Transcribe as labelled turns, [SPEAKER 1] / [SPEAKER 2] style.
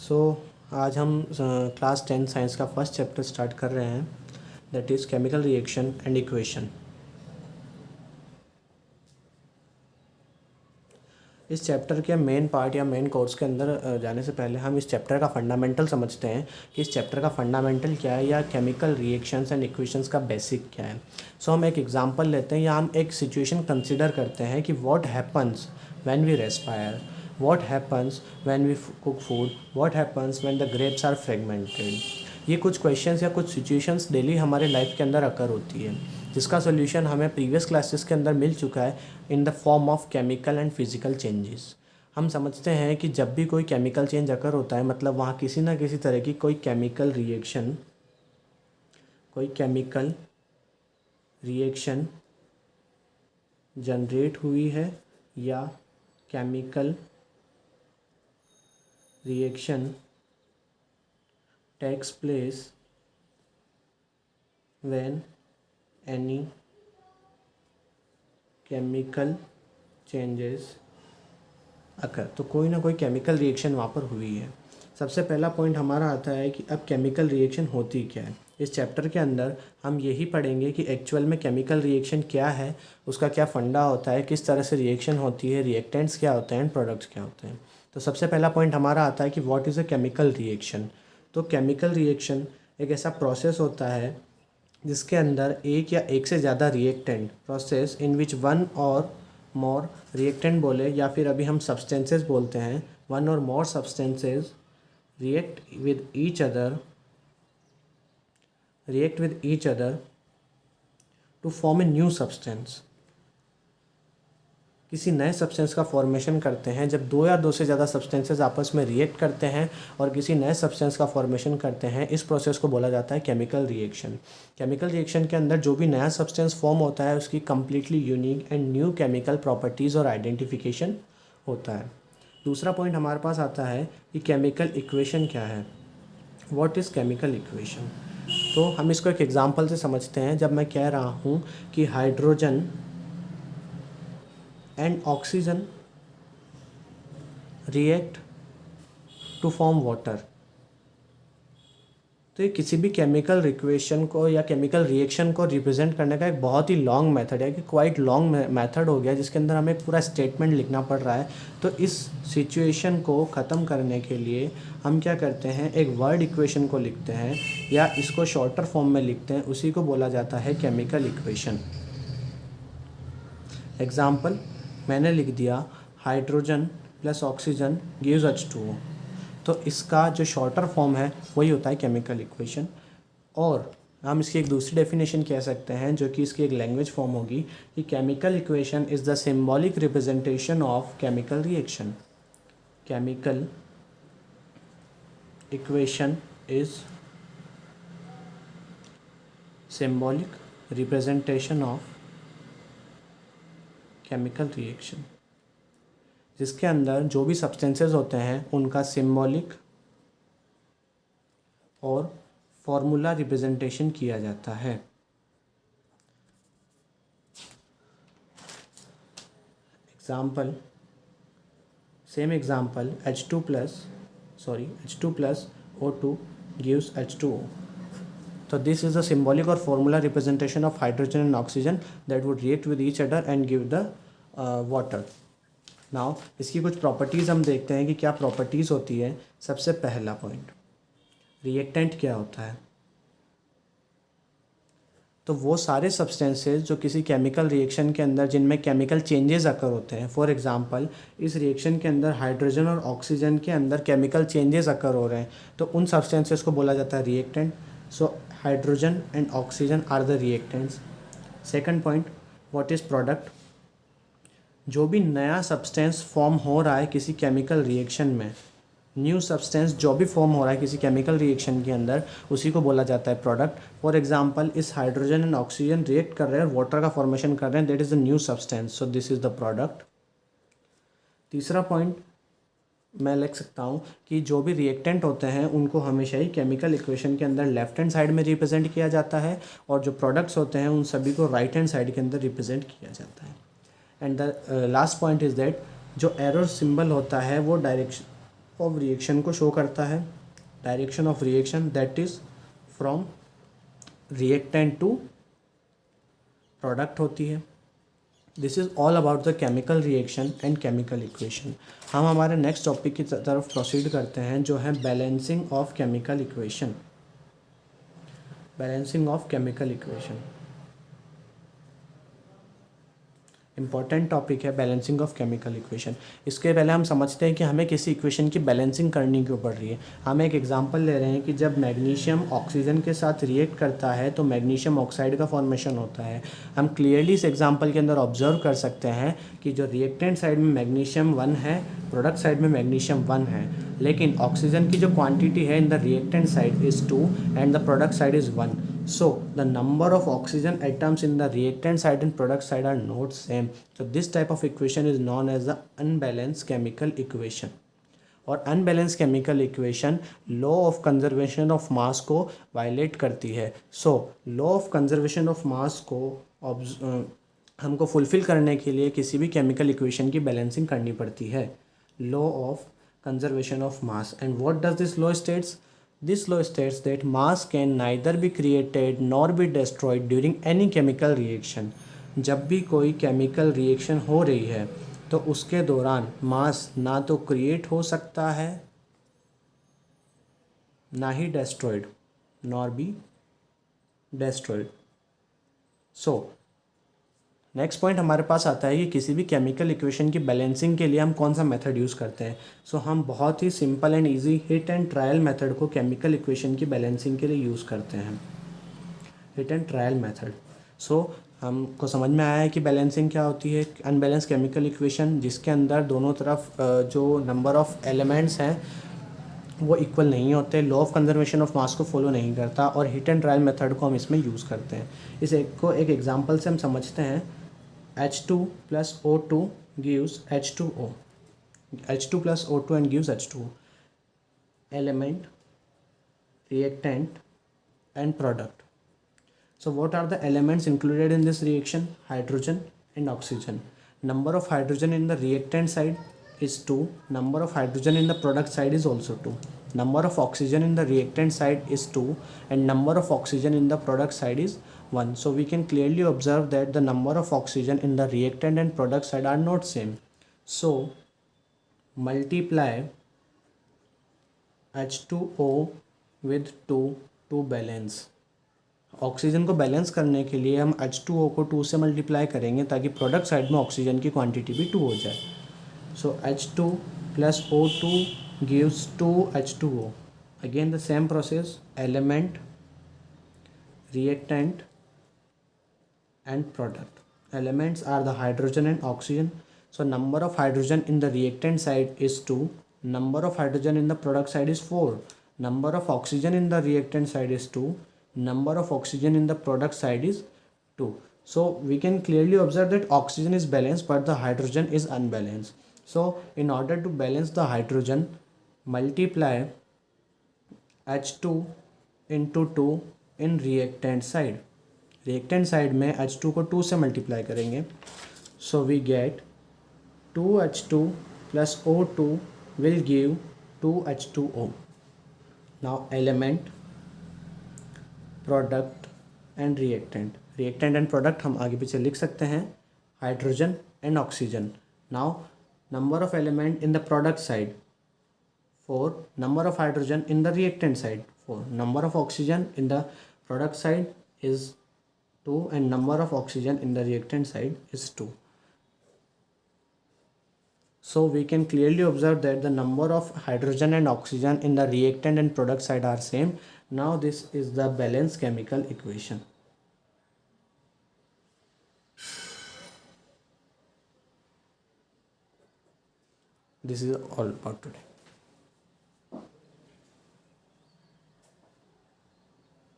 [SPEAKER 1] सो आज हम class 10 science का फर्स्ट चैप्टर स्टार्ट कर रहे हैं, that is chemical reaction and equation. इस चैप्टर के मेन पार्ट या मेन कोर्स के अंदर जाने से पहले हम इस चैप्टर का फंडामेंटल समझते हैं कि इस चैप्टर का फंडामेंटल क्या है या केमिकल रिएक्शंस एंड इक्वेशंस का बेसिक क्या है। सो हम एक एग्जांपल लेते हैं या हम एक सिचुएशन कंसिडर करते हैं कि what happens when we respire, what happens when we cook food, what happens when the grapes are fragmented। ये कुछ क्वेश्चंस या कुछ सिचुएशंस डेली हमारे लाइफ के अंदर अकर होती है, जिसका सोल्यूशन हमें प्रीवियस क्लासेस के अंदर मिल चुका है in the form of chemical and physical changes. हम समझते हैं कि जब भी कोई केमिकल चेंज अकर होता है मतलब वहाँ किसी ना किसी तरह की कोई केमिकल रिएक्शन जनरेट हुई है या chemical reaction takes place when any chemical changes occur। तो कोई ना कोई केमिकल रिएक्शन वहाँ पर हुई है। सबसे पहला पॉइंट हमारा आता है कि अब केमिकल रिएक्शन होती क्या है। इस चैप्टर के अंदर हम यही पढ़ेंगे कि एक्चुअल में केमिकल रिएक्शन क्या है, उसका क्या फंडा होता है, किस तरह से रिएक्शन होती है, रिएक्टेंट्स क्या होते हैं एंड प्रोडक्ट्स क्या होते हैं। तो सबसे पहला पॉइंट हमारा आता है कि what is a chemical reaction. तो केमिकल रिएक्शन एक ऐसा प्रोसेस होता है जिसके अंदर एक या एक से ज़्यादा reactant, process in which one और मोर रिएक्टेंट बोले या फिर अभी हम सब्सटेंसेस बोलते हैं, वन और मोर substances react with each other to form a new substance। किसी नए सब्सटेंस का फॉर्मेशन करते हैं जब दो या दो से ज़्यादा सब्सटेंसेस आपस में रिएक्ट करते हैं और किसी नए सब्सटेंस का फॉर्मेशन करते हैं। इस प्रोसेस को बोला जाता है केमिकल रिएक्शन। केमिकल रिएक्शन के अंदर जो भी नया सब्सटेंस फॉर्म होता है उसकी completely unique and new chemical properties और आइडेंटिफिकेशन होता है। दूसरा पॉइंट हमारे पास आता है कि केमिकल इक्वेशन क्या है, व्हाट इज़ केमिकल इक्वेशन। तो हम इसको एक एग्जांपल से समझते हैं। जब मैं कह रहा हूँ कि hydrogen and oxygen react to form water, तो ये किसी भी केमिकल इक्वेशन को या केमिकल रिएक्शन को रिप्रेजेंट करने का एक बहुत ही लॉन्ग मेथड है कि क्वाइट लॉन्ग मेथड हो गया जिसके अंदर हमें पूरा स्टेटमेंट लिखना पड़ रहा है। तो इस सिचुएशन को ख़त्म करने के लिए हम क्या करते हैं, एक वर्ड इक्वेशन को लिखते हैं या इसको शॉर्टर फॉर्म में लिखते हैं, उसी को बोला जाता है केमिकल इक्वेशन। एग्जाम्पल मैंने लिख दिया hydrogen plus oxygen gives H2O। तो इसका जो शॉर्टर फॉर्म है वही होता है केमिकल इक्वेशन। और हम इसकी एक दूसरी डेफिनेशन कह सकते हैं जो कि इसकी एक लैंग्वेज फॉर्म होगी कि chemical equation is the symbolic representation of chemical reaction. Chemical equation is symbolic representation of chemical reaction, जिसके अंदर जो भी सब्सटेंसेस होते हैं उनका सिंबॉलिक और फॉर्मूला रिप्रेजेंटेशन किया जाता है। Example, same example H2 plus O2 gives H2O। तो दिस इज द सिंबॉलिक और formula representation of hydrogen and oxygen that would react with each other and give the water. Now इसकी कुछ properties हम देखते हैं कि क्या प्रॉपर्टीज़ होती है। सबसे पहला पॉइंट, रिएक्टेंट क्या होता है। तो वो सारे सब्सटेंसेस जो किसी केमिकल रिएक्शन के अंदर जिनमें केमिकल चेंजेस अकर होते हैं। फॉर एग्जांपल इस रिएक्शन के अंदर हाइड्रोजन और ऑक्सीजन के अंदर केमिकल चेंजेस अकर हो रहे हैं तो उन सब्सटेंसेस को बोला जाता है reactant. So hydrogen and oxygen are the reactants. Second point, what is product. जो भी नया सब्सटेंस फॉर्म हो रहा है किसी केमिकल रिएक्शन में, न्यू सब्सटेंस जो भी फॉर्म हो रहा है किसी केमिकल रिएक्शन के अंदर, उसी को बोला जाता है प्रोडक्ट। फॉर एग्जांपल इस हाइड्रोजन एंड ऑक्सीजन रिएक्ट कर रहे हैं और वाटर का फॉर्मेशन कर रहे हैं, that is the new substance, so this is the product. तीसरा पॉइंट मैं लिख सकता हूँ कि जो भी रिएक्टेंट होते हैं उनको हमेशा ही केमिकल इक्वेशन के अंदर लेफ्ट हैंड साइड में रिप्रेजेंट किया जाता है और जो प्रोडक्ट्स होते हैं उन सभी को राइट हैंड साइड के अंदर रिप्रेजेंट किया जाता है। And the last point is that जो एरो सिंबल होता है वो डायरेक्शन ऑफ रिएक्शन को शो करता है, direction of reaction that is from reactant to product होती है। This is all about the chemical reaction and chemical equation. हम हमारे नेक्स्ट टॉपिक की तरफ प्रोसीड करते हैं जो है balancing of chemical equation. Balancing of chemical equation important topic है, बैलेंसिंग ऑफ केमिकल इक्वेशन। इसके पहले हम समझते हैं कि हमें किसी इक्वेशन की बैलेंसिंग करनी क्यों पड़ रही है। हम एक एग्जांपल ले रहे हैं कि जब मैग्नीशियम ऑक्सीजन के साथ रिएक्ट करता है तो मैग्नीशियम ऑक्साइड का फॉर्मेशन होता है। हम क्लियरली इस एग्जांपल के अंदर ऑब्जर्व कर सकते हैं कि जो रिएक्टेंट साइड में मैग्नीशियम 1 है, प्रोडक्ट साइड में मैग्नीशियम 1 है, लेकिन ऑक्सीजन की जो क्वांटिटी है इन the reactant side is 2 and the product side is 1. So the number of oxygen atoms in the reactant side and product side are not same. So this type of equation is known as the unbalanced chemical equation. और unbalanced chemical equation law of conservation of mass को violate करती है. So law of conservation of mass को हमको fulfill करने के लिए किसी भी chemical equation की balancing करनी पड़ती है. Law of conservation of mass. And what does this law states? This law states that mass can neither be created nor be destroyed during any chemical reaction. जब भी कोई केमिकल रिएक्शन हो रही है तो उसके दौरान मास ना तो क्रिएट हो सकता है ना ही destroyed, nor b destroyed. So next point हमारे पास आता है कि किसी भी केमिकल इक्वेशन की बैलेंसिंग के लिए हम कौन सा मेथड यूज़ करते हैं. सो हम बहुत ही simple and easy hit and trial method को केमिकल इक्वेशन की बैलेंसिंग के लिए यूज़ करते हैं. Hit and trial method. So हमको समझ में आया है कि बैलेंसिंग क्या होती है. अनबैलेंस केमिकल इक्वेशन जिसके अंदर दोनों तरफ जो नंबर ऑफ एलिमेंट्स हैं वो इक्वल नहीं होते, law of conservation of mass को फॉलो नहीं करता, और हिट एंड ट्रायल मेथड को हम इसमें यूज़ करते हैं. इस एक एग्जांपल से हम समझते हैं. H2 plus O2 gives H2O. H2 plus O2 and gives H2O. Element, reactant and product. So what are the elements included in this reaction? Hydrogen and oxygen. Number of hydrogen in the reactant side is 2. Number of hydrogen in the product side is also 2. Number of oxygen in the reactant side is 2 and number of oxygen in the product side is 1. So we can clearly observe that the number of oxygen in the reactant and product side are not same. So multiply H2O with 2 to balance. Oxygen को balance करने के लिए हम H2O को 2 से multiply करेंगे ताकि product side में ऑक्सीजन की क्वांटिटी भी 2 हो जाए. सो H2 plus O2 gives 2 H2O. Again the same process, element, reactant and product. Elements are the hydrogen and oxygen. So number of hydrogen in the reactant side is 2. Number of hydrogen in the product side is 4. Number of oxygen in the reactant side is 2. Number of oxygen in the product side is 2. So we can clearly observe that oxygen is balanced but the hydrogen is unbalanced. So in order to balance the hydrogen, multiply H2 into 2 in reactant side. Reactant side में H2 को 2 से multiply करेंगे. So we get 2H2 plus O2 will give 2H2O. Now element, product and reactant. Reactant and product हम आगे पीछे लिख सकते हैं. Hydrogen and oxygen. Now number of element in the product side 4. Number of hydrogen in the reactant side 4. Number of oxygen in the product side is 2 and number of oxygen in the reactant side is 2. So we can clearly observe that the number of hydrogen and oxygen in the reactant and product side are same. Now this is the balanced chemical equation. This is all about today.